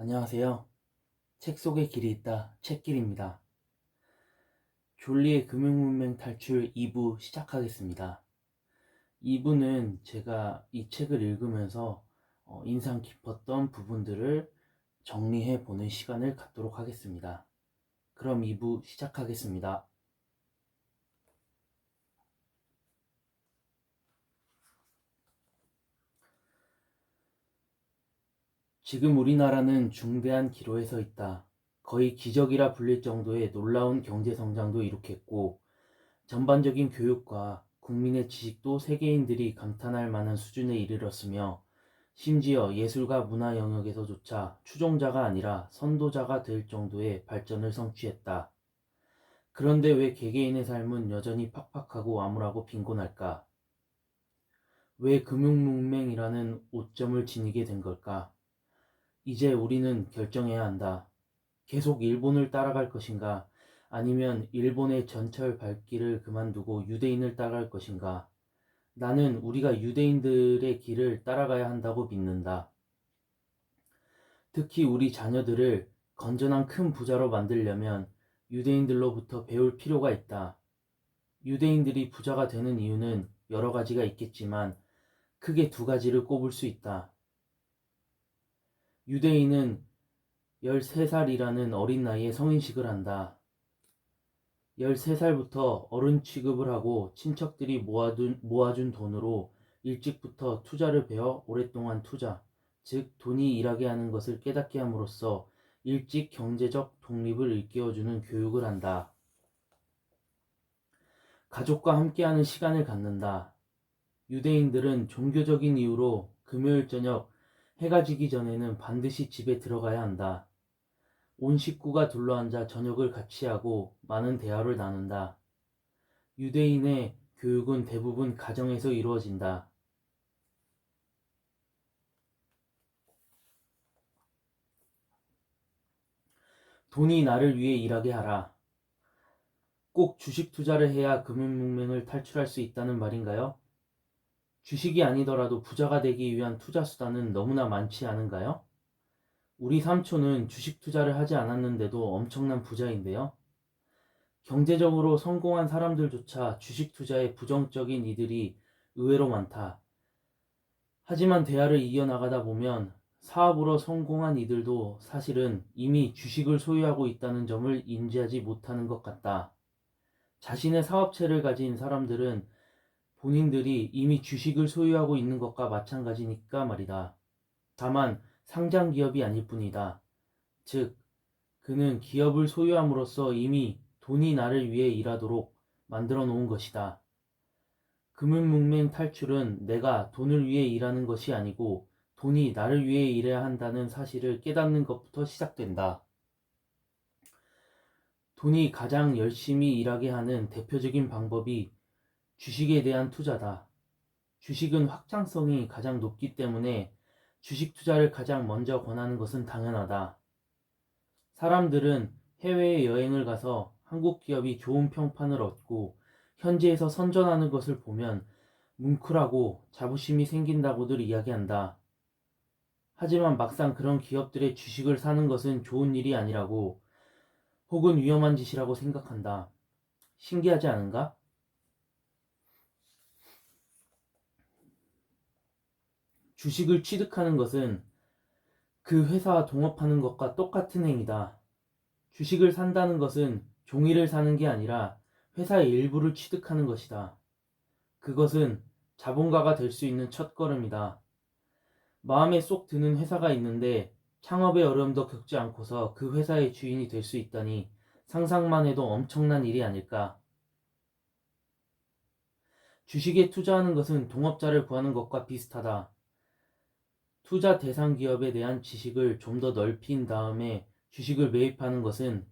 안녕하세요. 책 속에 길이 있다. 책길입니다. 졸리의 금융문맹 탈출 2부 시작하겠습니다. 2부는 제가 이 책을 읽으면서 인상 깊었던 부분들을 정리해 보는 시간을 갖도록 하겠습니다. 그럼 2부 시작하겠습니다. 지금 우리나라는 중대한 기로에 서 있다. 거의 기적이라 불릴 정도의 놀라운 경제 성장도 이룩했고 전반적인 교육과 국민의 지식도 세계인들이 감탄할 만한 수준에 이르렀으며 심지어 예술과 문화 영역에서조차 추종자가 아니라 선도자가 될 정도의 발전을 성취했다. 그런데 왜 개개인의 삶은 여전히 팍팍하고 암울하고 빈곤할까? 왜 금융문맹이라는 오점을 지니게 된 걸까? 이제 우리는 결정해야 한다. 계속 일본을 따라갈 것인가? 아니면 일본의 전철 밟기를 그만두고 유대인을 따라갈 것인가? 나는 우리가 유대인들의 길을 따라가야 한다고 믿는다. 특히 우리 자녀들을 건전한 큰 부자로 만들려면 유대인들로부터 배울 필요가 있다. 유대인들이 부자가 되는 이유는 여러 가지가 있겠지만 크게 두 가지를 꼽을 수 있다. 유대인은 13살이라는 어린 나이에 성인식을 한다. 13살부터 어른 취급을 하고 친척들이 모아준 돈으로 일찍부터 투자를 배워 오랫동안 투자, 즉 돈이 일하게 하는 것을 깨닫게 함으로써 일찍 경제적 독립을 일깨워주는 교육을 한다. 가족과 함께하는 시간을 갖는다. 유대인들은 종교적인 이유로 금요일 저녁 해가 지기 전에는 반드시 집에 들어가야 한다. 온 식구가 둘러앉아 저녁을 같이 하고 많은 대화를 나눈다. 유대인의 교육은 대부분 가정에서 이루어진다. 돈이 나를 위해 일하게 하라. 꼭 주식 투자를 해야 금융문맹을 탈출할 수 있다는 말인가요? 주식이 아니더라도 부자가 되기 위한 투자 수단은 너무나 많지 않은가요? 우리 삼촌은 주식 투자를 하지 않았는데도 엄청난 부자인데요. 경제적으로 성공한 사람들조차 주식 투자에 부정적인 이들이 의외로 많다. 하지만 대화를 이어나가다 보면 사업으로 성공한 이들도 사실은 이미 주식을 소유하고 있다는 점을 인지하지 못하는 것 같다. 자신의 사업체를 가진 사람들은 본인들이 이미 주식을 소유하고 있는 것과 마찬가지니까 말이다. 다만 상장 기업이 아닐 뿐이다. 즉, 그는 기업을 소유함으로써 이미 돈이 나를 위해 일하도록 만들어 놓은 것이다. 금융문맹 탈출은 내가 돈을 위해 일하는 것이 아니고 돈이 나를 위해 일해야 한다는 사실을 깨닫는 것부터 시작된다. 돈이 가장 열심히 일하게 하는 대표적인 방법이 주식에 대한 투자다. 주식은 확장성이 가장 높기 때문에 주식 투자를 가장 먼저 권하는 것은 당연하다. 사람들은 해외에 여행을 가서 한국 기업이 좋은 평판을 얻고 현지에서 선전하는 것을 보면 뭉클하고 자부심이 생긴다고들 이야기한다. 하지만 막상 그런 기업들의 주식을 사는 것은 좋은 일이 아니라고 혹은 위험한 짓이라고 생각한다. 신기하지 않은가? 주식을 취득하는 것은 그 회사와 동업하는 것과 똑같은 행위다. 주식을 산다는 것은 종이를 사는 게 아니라 회사의 일부를 취득하는 것이다. 그것은 자본가가 될 수 있는 첫걸음이다. 마음에 쏙 드는 회사가 있는데 창업의 어려움도 겪지 않고서 그 회사의 주인이 될 수 있다니 상상만 해도 엄청난 일이 아닐까. 주식에 투자하는 것은 동업자를 구하는 것과 비슷하다. 투자 대상 기업에 대한 지식을 좀 더 넓힌 다음에 주식을 매입하는 것은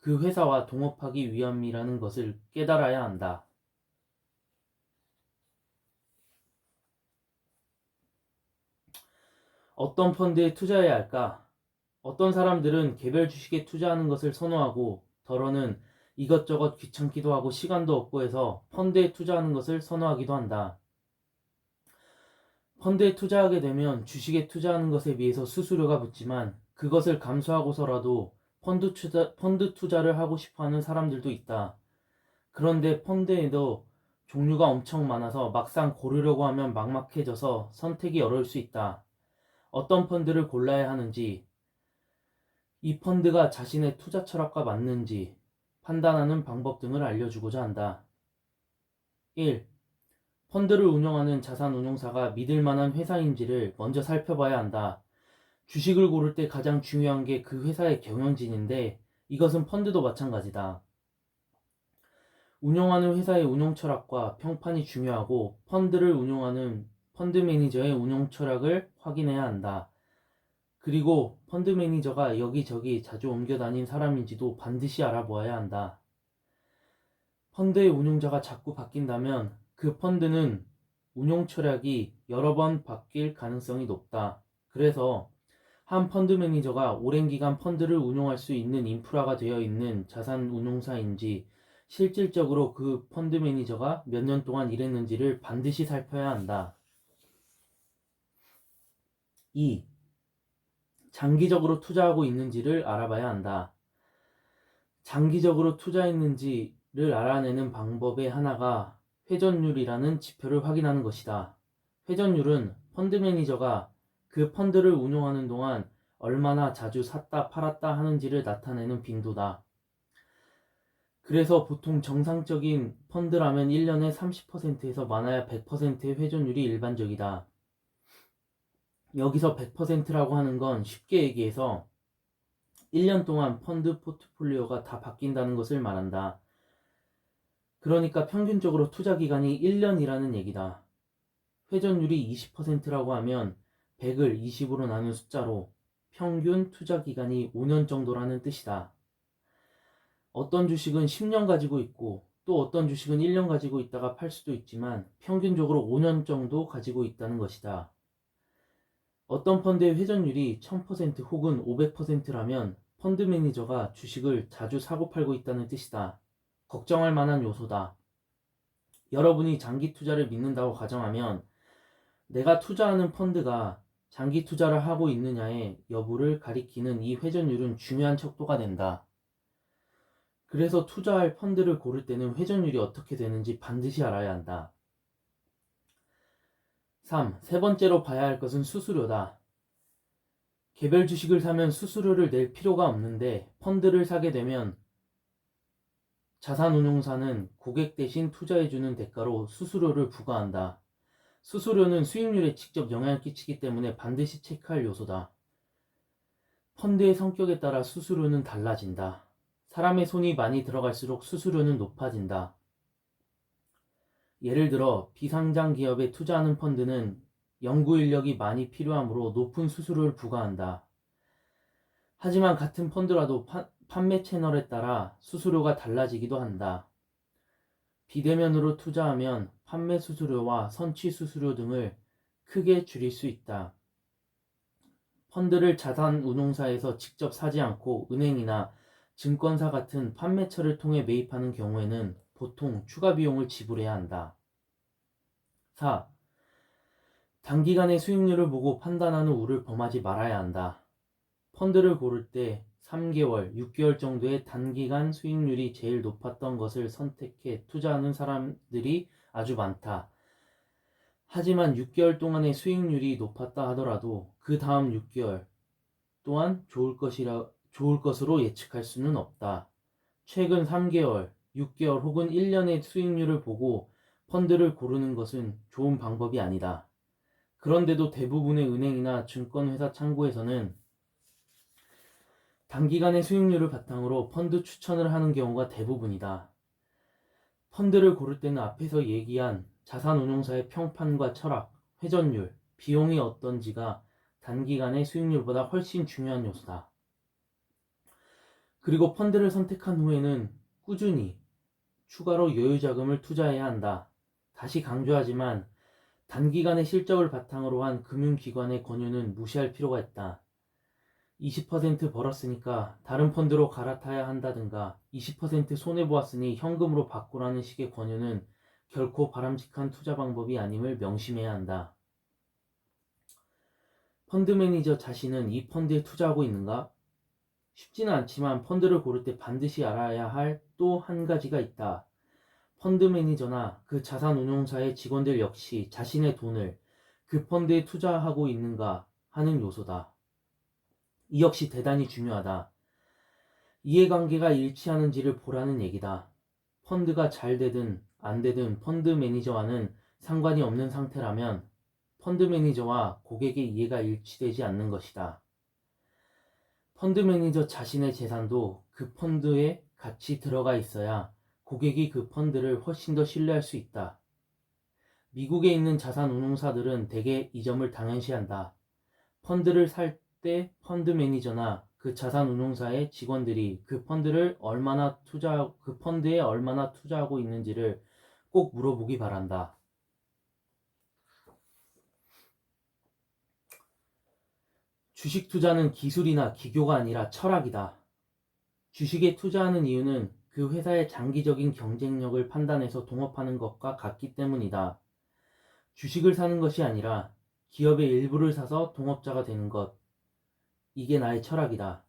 그 회사와 동업하기 위함이라는 것을 깨달아야 한다. 어떤 펀드에 투자해야 할까? 어떤 사람들은 개별 주식에 투자하는 것을 선호하고 더러는 이것저것 귀찮기도 하고 시간도 없고 해서 펀드에 투자하는 것을 선호하기도 한다. 펀드에 투자하게 되면 주식에 투자하는 것에 비해서 수수료가 붙지만 그것을 감수하고서라도 펀드 투자를 하고 싶어하는 사람들도 있다. 그런데 펀드에도 종류가 엄청 많아서 막상 고르려고 하면 막막해져서 선택이 어려울 수 있다. 어떤 펀드를 골라야 하는지, 이 펀드가 자신의 투자 철학과 맞는지 판단하는 방법 등을 알려주고자 한다. 1. 펀드를 운영하는 자산운용사가 믿을 만한 회사인지를 먼저 살펴봐야 한다. 주식을 고를 때 가장 중요한 게 그 회사의 경영진인데 이것은 펀드도 마찬가지다. 운영하는 회사의 운영 철학과 평판이 중요하고 펀드를 운영하는 펀드 매니저의 운영 철학을 확인해야 한다. 그리고 펀드 매니저가 여기저기 자주 옮겨 다닌 사람인지도 반드시 알아보아야 한다. 펀드의 운용자가 자꾸 바뀐다면 그 펀드는 운용 철학이 여러 번 바뀔 가능성이 높다. 그래서 한 펀드 매니저가 오랜 기간 펀드를 운용할 수 있는 인프라가 되어 있는 자산 운용사인지 실질적으로 그 펀드 매니저가 몇 년 동안 일했는지를 반드시 살펴야 한다. 2. 장기적으로 투자하고 있는지를 알아봐야 한다. 장기적으로 투자했는지를 알아내는 방법의 하나가 회전율이라는 지표를 확인하는 것이다. 회전율은 펀드 매니저가 그 펀드를 운용하는 동안 얼마나 자주 샀다 팔았다 하는지를 나타내는 빈도다. 그래서 보통 정상적인 펀드라면 1년에 30%에서 많아야 100%의 회전율이 일반적이다. 여기서 100%라고 하는 건 쉽게 얘기해서 1년 동안 펀드 포트폴리오가 다 바뀐다는 것을 말한다. 그러니까 평균적으로 투자 기간이 1년이라는 얘기다. 회전율이 20%라고 하면 100을 20으로 나눈 숫자로 평균 투자 기간이 5년 정도라는 뜻이다. 어떤 주식은 10년 가지고 있고 또 어떤 주식은 1년 가지고 있다가 팔 수도 있지만 평균적으로 5년 정도 가지고 있다는 것이다. 어떤 펀드의 회전율이 1000% 혹은 500%라면 펀드 매니저가 주식을 자주 사고 팔고 있다는 뜻이다. 걱정할 만한 요소다. 여러분이 장기 투자를 믿는다고 가정하면 내가 투자하는 펀드가 장기 투자를 하고 있느냐의 여부를 가리키는 이 회전율은 중요한 척도가 된다. 그래서 투자할 펀드를 고를 때는 회전율이 어떻게 되는지 반드시 알아야 한다. 3. 세 번째로 봐야 할 것은 수수료다. 개별 주식을 사면 수수료를 낼 필요가 없는데 펀드를 사게 되면 자산운용사는 고객 대신 투자해주는 대가로 수수료를 부과한다. 수수료는 수익률에 직접 영향을 끼치기 때문에 반드시 체크할 요소다. 펀드의 성격에 따라 수수료는 달라진다. 사람의 손이 많이 들어갈수록 수수료는 높아진다. 예를 들어 비상장 기업에 투자하는 펀드는 연구 인력이 많이 필요하므로 높은 수수료를 부과한다. 하지만 같은 펀드라도 판매 채널에 따라 수수료가 달라지기도 한다. 비대면으로 투자하면 판매 수수료와 선취 수수료 등을 크게 줄일 수 있다. 펀드를 자산운용사에서 직접 사지 않고 은행이나 증권사 같은 판매처를 통해 매입하는 경우에는 보통 추가 비용을 지불해야 한다. 4. 단기간의 수익률을 보고 판단하는 우를 범하지 말아야 한다. 펀드를 고를 때 3개월, 6개월 정도의 단기간 수익률이 제일 높았던 것을 선택해 투자하는 사람들이 아주 많다. 하지만 6개월 동안의 수익률이 높았다 하더라도 그 다음 6개월 또한 좋을 것으로 예측할 수는 없다. 최근 3개월, 6개월 혹은 1년의 수익률을 보고 펀드를 고르는 것은 좋은 방법이 아니다. 그런데도 대부분의 은행이나 증권회사 창구에서는 단기간의 수익률을 바탕으로 펀드 추천을 하는 경우가 대부분이다. 펀드를 고를 때는 앞에서 얘기한 자산운용사의 평판과 철학, 회전율, 비용이 어떤지가 단기간의 수익률보다 훨씬 중요한 요소다. 그리고 펀드를 선택한 후에는 꾸준히 추가로 여유자금을 투자해야 한다. 다시 강조하지만 단기간의 실적을 바탕으로 한 금융기관의 권유는 무시할 필요가 있다. 20% 벌었으니까 다른 펀드로 갈아타야 한다든가 20% 손해보았으니 현금으로 바꾸라는 식의 권유는 결코 바람직한 투자 방법이 아님을 명심해야 한다. 펀드 매니저 자신은 이 펀드에 투자하고 있는가? 쉽지는 않지만 펀드를 고를 때 반드시 알아야 할 또 한 가지가 있다. 펀드 매니저나 그 자산운용사의 직원들 역시 자신의 돈을 그 펀드에 투자하고 있는가 하는 요소다. 이 역시 대단히 중요하다. 이해관계가 일치하는지를 보라는 얘기다. 펀드가 잘 되든 안 되든 펀드 매니저와는 상관이 없는 상태라면 펀드 매니저와 고객의 이해가 일치되지 않는 것이다. 펀드 매니저 자신의 재산도 그 펀드에 같이 들어가 있어야 고객이 그 펀드를 훨씬 더 신뢰할 수 있다. 미국에 있는 자산운용사들은 대개 이 점을 당연시한다. 펀드를 살 때 펀드 매니저나 그 자산운용사의 직원들이 그 펀드에 얼마나 투자하고 있는지를 꼭 물어보기 바란다. 주식 투자는 기술이나 기교가 아니라 철학이다. 주식에 투자하는 이유는 그 회사의 장기적인 경쟁력을 판단해서 동업하는 것과 같기 때문이다. 주식을 사는 것이 아니라 기업의 일부를 사서 동업자가 되는 것. 이게 나의 철학이다.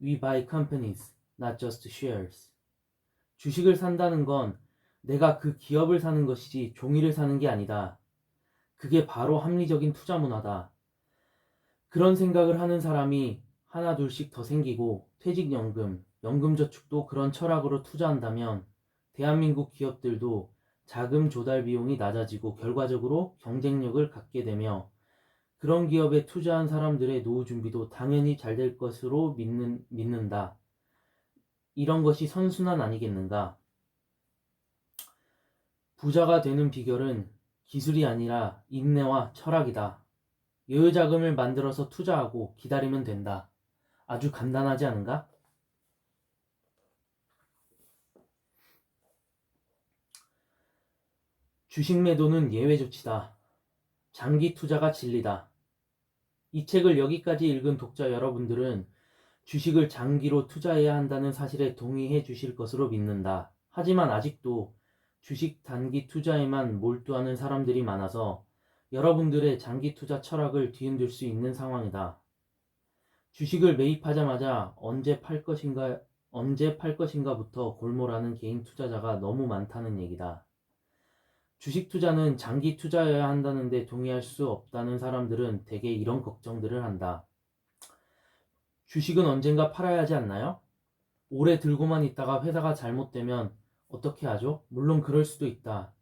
We buy companies, not just shares. 주식을 산다는 건 내가 그 기업을 사는 것이지 종이를 사는 게 아니다. 그게 바로 합리적인 투자 문화다. 그런 생각을 하는 사람이 하나 둘씩 더 생기고 퇴직연금, 연금저축도 그런 철학으로 투자한다면 대한민국 기업들도 자금 조달 비용이 낮아지고 결과적으로 경쟁력을 갖게 되며 그런 기업에 투자한 사람들의 노후 준비도 당연히 잘 될 것으로 믿는다. 이런 것이 선순환 아니겠는가? 부자가 되는 비결은 기술이 아니라 인내와 철학이다. 여유자금을 만들어서 투자하고 기다리면 된다. 아주 간단하지 않은가? 주식 매도는 예외 조치다. 장기 투자가 진리다. 이 책을 여기까지 읽은 독자 여러분들은 주식을 장기로 투자해야 한다는 사실에 동의해 주실 것으로 믿는다. 하지만 아직도 주식 단기 투자에만 몰두하는 사람들이 많아서 여러분들의 장기 투자 철학을 뒤흔들 수 있는 상황이다. 주식을 매입하자마자 언제 팔 것인가부터 골몰하는 개인 투자자가 너무 많다는 얘기다. 주식 투자는 장기 투자여야 한다는데 동의할 수 없다는 사람들은 대개 이런 걱정들을 한다. 주식은 언젠가 팔아야 하지 않나요? 오래 들고만 있다가 회사가 잘못되면 어떻게 하죠? 물론 그럴 수도 있다.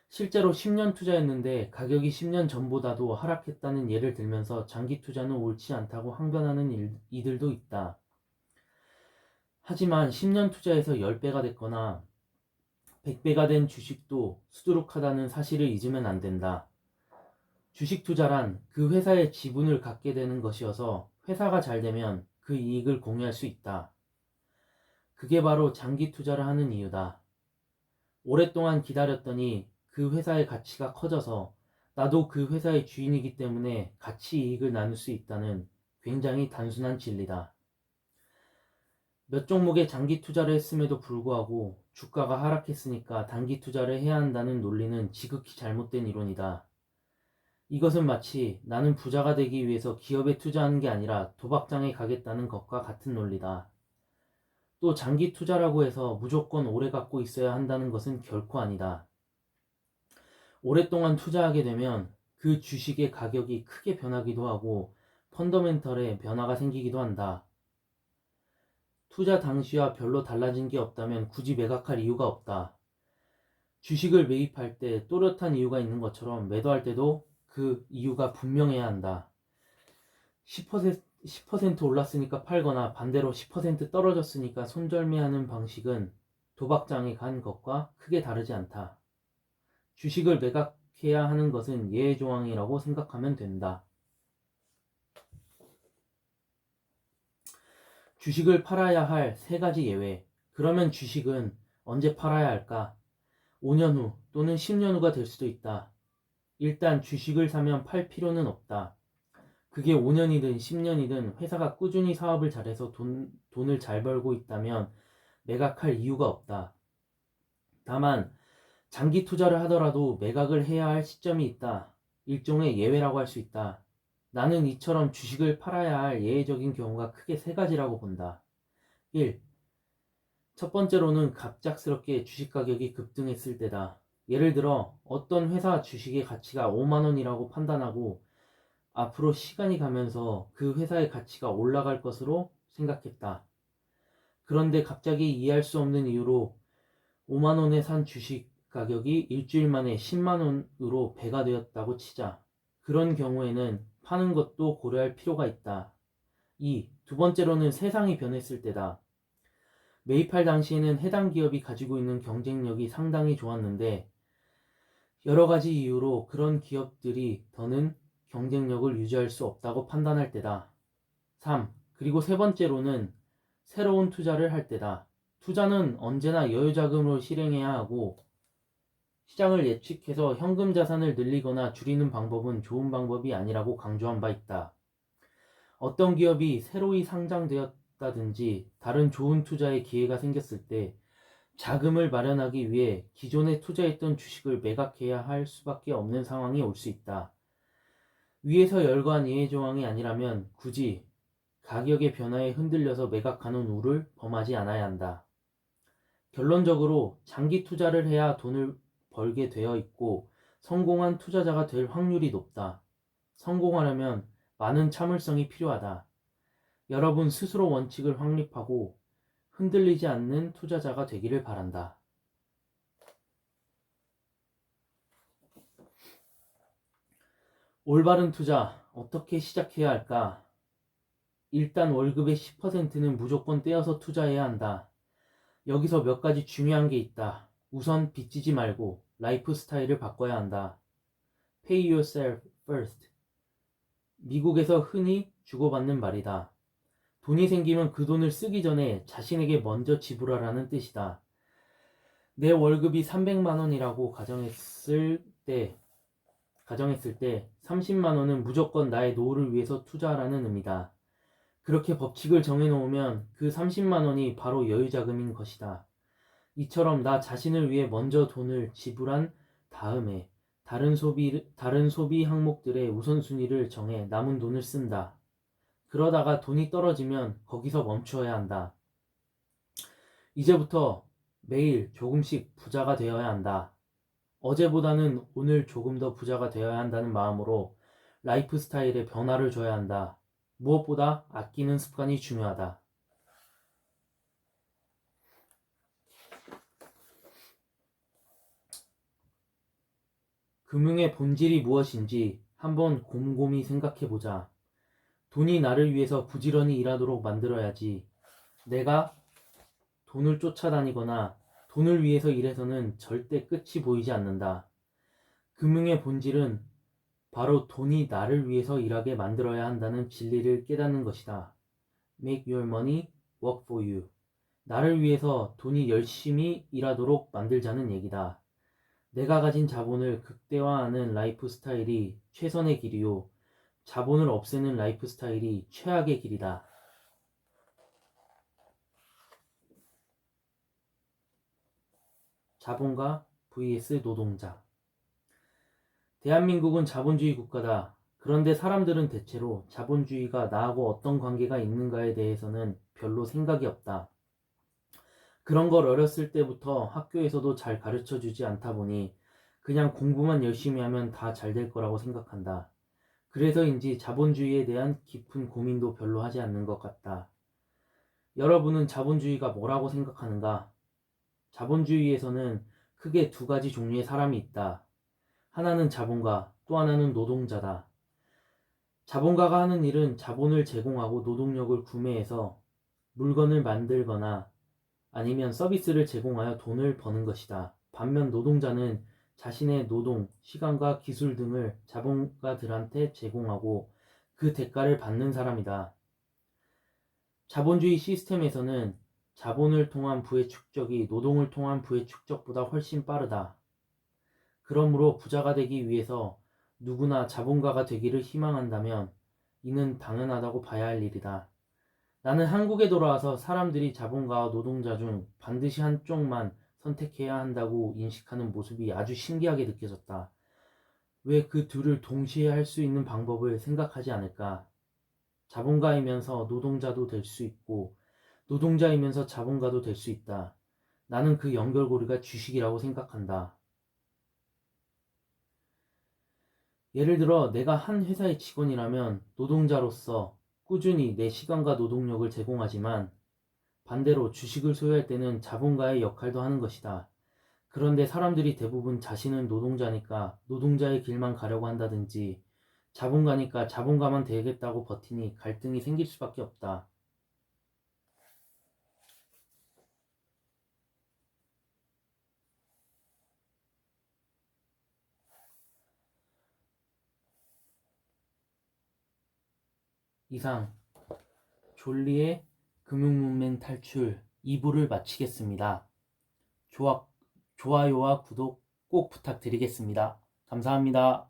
실제로 10년 투자했는데 가격이 10년 전보다도 하락했다는 예를 들면서 장기 투자는 옳지 않다고 항변하는 이들도 있다. 하지만 10년 투자해서 10배가 됐거나 100배가 된 주식도 수두룩하다는 사실을 잊으면 안 된다. 주식 투자란 그 회사의 지분을 갖게 되는 것이어서 회사가 잘 되면 그 이익을 공유할 수 있다. 그게 바로 장기 투자를 하는 이유다. 오랫동안 기다렸더니 그 회사의 가치가 커져서 나도 그 회사의 주인이기 때문에 같이 이익을 나눌 수 있다는 굉장히 단순한 진리다. 몇 종목에 장기 투자를 했음에도 불구하고 주가가 하락했으니까 단기 투자를 해야 한다는 논리는 지극히 잘못된 이론이다. 이것은 마치 나는 부자가 되기 위해서 기업에 투자하는 게 아니라 도박장에 가겠다는 것과 같은 논리다. 또 장기 투자라고 해서 무조건 오래 갖고 있어야 한다는 것은 결코 아니다. 오랫동안 투자하게 되면 그 주식의 가격이 크게 변하기도 하고 펀더멘털에 변화가 생기기도 한다. 투자 당시와 별로 달라진 게 없다면 굳이 매각할 이유가 없다. 주식을 매입할 때 또렷한 이유가 있는 것처럼 매도할 때도 그 이유가 분명해야 한다. 10% 올랐으니까 팔거나 반대로 10% 떨어졌으니까 손절매하는 방식은 도박장에 간 것과 크게 다르지 않다. 주식을 매각해야 하는 것은 예외조항이라고 생각하면 된다. 주식을 팔아야 할 세 가지 예외. 그러면 주식은 언제 팔아야 할까? 5년 후 또는 10년 후가 될 수도 있다. 일단 주식을 사면 팔 필요는 없다. 그게 5년이든 10년이든 회사가 꾸준히 사업을 잘해서 돈을 잘 벌고 있다면 매각할 이유가 없다. 다만 장기 투자를 하더라도 매각을 해야 할 시점이 있다. 일종의 예외라고 할 수 있다. 나는 이처럼 주식을 팔아야 할 예외적인 경우가 크게 세 가지라고 본다. 1. 첫 번째로는 갑작스럽게 주식 가격이 급등했을 때다. 예를 들어 어떤 회사 주식의 가치가 5만 원이라고 판단하고 앞으로 시간이 가면서 그 회사의 가치가 올라갈 것으로 생각했다. 그런데 갑자기 이해할 수 없는 이유로 5만 원에 산 주식 가격이 일주일 만에 10만 원으로 배가 되었다고 치자. 그런 경우에는 파는 것도 고려할 필요가 있다. 2. 두 번째로는 세상이 변했을 때다. 매입할 당시에는 해당 기업이 가지고 있는 경쟁력이 상당히 좋았는데 여러 가지 이유로 그런 기업들이 더는 경쟁력을 유지할 수 없다고 판단할 때다. 3. 그리고 세 번째로는 새로운 투자를 할 때다. 투자는 언제나 여유자금으로 실행해야 하고 시장을 예측해서 현금 자산을 늘리거나 줄이는 방법은 좋은 방법이 아니라고 강조한 바 있다. 어떤 기업이 새로이 상장되었다든지 다른 좋은 투자의 기회가 생겼을 때 자금을 마련하기 위해 기존에 투자했던 주식을 매각해야 할 수밖에 없는 상황이 올 수 있다. 위에서 열거한 예외 조항이 아니라면 굳이 가격의 변화에 흔들려서 매각하는 우를 범하지 않아야 한다. 결론적으로 장기 투자를 해야 돈을 벌게 되어 있고 성공한 투자자가 될 확률이 높다. 성공하려면 많은 참을성이 필요하다. 여러분 스스로 원칙을 확립하고 흔들리지 않는 투자자가 되기를 바란다. 올바른 투자 어떻게 시작해야 할까? 일단 월급의 10%는 무조건 떼어서 투자해야 한다. 여기서 몇 가지 중요한 게 있다. 우선 빚지지 말고 라이프 스타일을 바꿔야 한다. Pay yourself first. 미국에서 흔히 주고받는 말이다. 돈이 생기면 그 돈을 쓰기 전에 자신에게 먼저 지불하라는 뜻이다. 내 월급이 300만 원이라고 가정했을 때 30만 원은 무조건 나의 노후를 위해서 투자하라는 의미다. 그렇게 법칙을 정해놓으면 그 30만 원이 바로 여유자금인 것이다. 이처럼 나 자신을 위해 먼저 돈을 지불한 다음에 다른 소비 항목들의 우선순위를 정해 남은 돈을 쓴다. 그러다가 돈이 떨어지면 거기서 멈추어야 한다. 이제부터 매일 조금씩 부자가 되어야 한다. 어제보다는 오늘 조금 더 부자가 되어야 한다는 마음으로 라이프 스타일에 변화를 줘야 한다. 무엇보다 아끼는 습관이 중요하다. 금융의 본질이 무엇인지 한번 곰곰이 생각해보자. 돈이 나를 위해서 부지런히 일하도록 만들어야지. 내가 돈을 쫓아다니거나 돈을 위해서 일해서는 절대 끝이 보이지 않는다. 금융의 본질은 바로 돈이 나를 위해서 일하게 만들어야 한다는 진리를 깨닫는 것이다. Make your money work for you. 나를 위해서 돈이 열심히 일하도록 만들자는 얘기다. 내가 가진 자본을 극대화하는 라이프 스타일이 최선의 길이요. 자본을 없애는 라이프 스타일이 최악의 길이다. 자본가 vs 노동자. 대한민국은 자본주의 국가다. 그런데 사람들은 대체로 자본주의가 나하고 어떤 관계가 있는가에 대해서는 별로 생각이 없다. 그런 걸 어렸을 때부터 학교에서도 잘 가르쳐 주지 않다 보니 그냥 공부만 열심히 하면 다 잘 될 거라고 생각한다. 그래서인지 자본주의에 대한 깊은 고민도 별로 하지 않는 것 같다. 여러분은 자본주의가 뭐라고 생각하는가? 자본주의에서는 크게 두 가지 종류의 사람이 있다. 하나는 자본가, 또 하나는 노동자다. 자본가가 하는 일은 자본을 제공하고 노동력을 구매해서 물건을 만들거나 아니면 서비스를 제공하여 돈을 버는 것이다. 반면 노동자는 자신의 노동, 시간과 기술 등을 자본가들한테 제공하고 그 대가를 받는 사람이다. 자본주의 시스템에서는 자본을 통한 부의 축적이 노동을 통한 부의 축적보다 훨씬 빠르다. 그러므로 부자가 되기 위해서 누구나 자본가가 되기를 희망한다면 이는 당연하다고 봐야 할 일이다. 나는 한국에 돌아와서 사람들이 자본가와 노동자 중 반드시 한쪽만 선택해야 한다고 인식하는 모습이 아주 신기하게 느껴졌다. 왜 그 둘을 동시에 할 수 있는 방법을 생각하지 않을까? 자본가이면서 노동자도 될 수 있고, 노동자이면서 자본가도 될 수 있다. 나는 그 연결고리가 주식이라고 생각한다. 예를 들어 내가 한 회사의 직원이라면 노동자로서 꾸준히 내 시간과 노동력을 제공하지만 반대로 주식을 소유할 때는 자본가의 역할도 하는 것이다. 그런데 사람들이 대부분 자신은 노동자니까 노동자의 길만 가려고 한다든지 자본가니까 자본가만 되겠다고 버티니 갈등이 생길 수밖에 없다. 이상 졸리의 금융문맹 탈출 2부를 마치겠습니다. 좋아요와 구독 꼭 부탁드리겠습니다. 감사합니다.